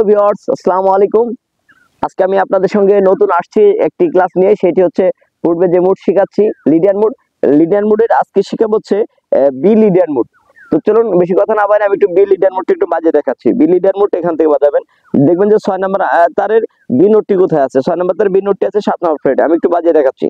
Viewers, আসসালামু আলাইকুম। আজকে আমি আপনাদের সঙ্গে নতুন আসছি একটি ক্লাস নিয়ে, সেটি হচ্ছে পূর্বে যে মুড শিখাচ্ছি লিডিয়ান মুড। লিডিয়ান মুডের আজকে শিখাবো হচ্ছে বি লিডিয়ান মুড। তো চলুন বেশি কথা না বাইরে আমি একটু বি লিডিয়ান মুডটা একটু বাজে দেখাচ্ছি। বি লিডিয়ান মুড এখান থেকে বাজাবেন, দেখবেন যে 6 নম্বর তারের বি নোটটি কোথায় আছে। 6 নম্বর তারের বি নোটটি আছে 7 নম্বর ফ্রেটে। আমি একটু বাজে দেখাচ্ছি।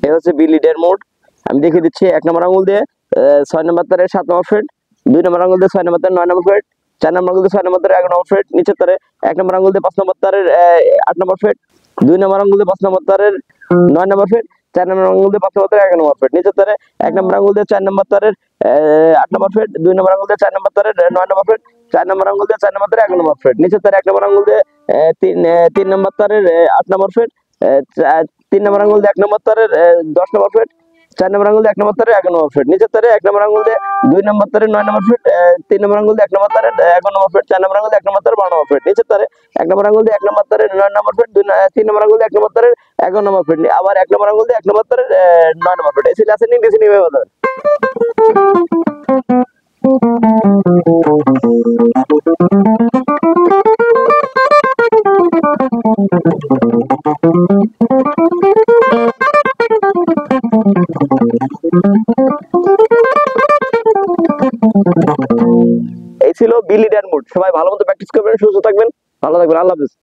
এই হচ্ছে বি লিডিয়ান মোড। আমি দেখিয়ে দিচ্ছি। 1 নম্বর আঙুল দিয়ে 6 নম্বর তারে 7 নম্বর ফ্রেট, 2 নম্বর আঙুল দিয়ে 6 নম্বর তারে 9 নম্বর ফ্রেট, 4 নম্বর আঙুল দিয়ে 6 নম্বর তারে 11 নম্বর ফ্রেট, নিচের তারে 1 নম্বর আঙুল দিয়ে 5 নম্বর তারের 8 নম্বর ফ্রেট, 2 নম্বর আঙুল দিয়ে 5 নম্বর তারের 9 নম্বর ফ্রেট, 4 নম্বর আঙুল দিয়ে 5 নম্বর তারের 11 নম্বর ফ্রেট, নিচের তারে 1 নম্বর আঙুল দিয়ে 4 নম্বর তারের 8 নম্বর ফ্রেট, 2 নম্বর আঙুল দিয়ে 4 নম্বর তারের 9 নম্বর ফ্রেট, 4 নম্বর আঙুল দিয়ে 4 নম্বর তারের 11 নম্বর ফ্রেট, নিচের তারে 1 নম্বর আঙুল দিয়ে 3 নম্বর তারের 8 নম্বর ফ্রেট, 3 নম্বর আঙুল দিয়ে 1 নম্বর তারের 10 নম্বর ফ্রেট, 4 নম্বর আঙুল দিয়ে 1 নম্বর তারে 11 নম্বর ফ্রেট, নিচের তারে 1 নম্বর আঙুল দিয়ে 2 নম্বর তারে 9 নম্বর ফ্রেট, 3 নম্বর আঙুল দিয়ে 1 নম্বর তারে 11 নম্বর ফ্রেট, 4 নম্বর আঙুল দিয়ে 1 নম্বর তারে 12 নম্বর ফ্রেট, নিচের তারে 1 নম্বর আঙুল দিয়ে 1 নম্বর তারে 9 নম্বর ফ্রেট, 3 নম্বর আঙুল দিয়ে 1 নম্বর তারে 11 নম্বর ফ্রেট, আবার 1 নম্বর আঙুল দিয়ে 1 নম্বর তারে 9 নম্বর ফ্রেট। এই ছিল আসেনিং ডিসেন্ডিং ভাবে বাজাবেন। এই ছিল বি লিডিয়ান মুড। সবাই ভালো মতো প্র্যাকটিস করবেন, সুস্থ থাকবেন, ভালো থাকবেন। আল্লাহ হাফেজ।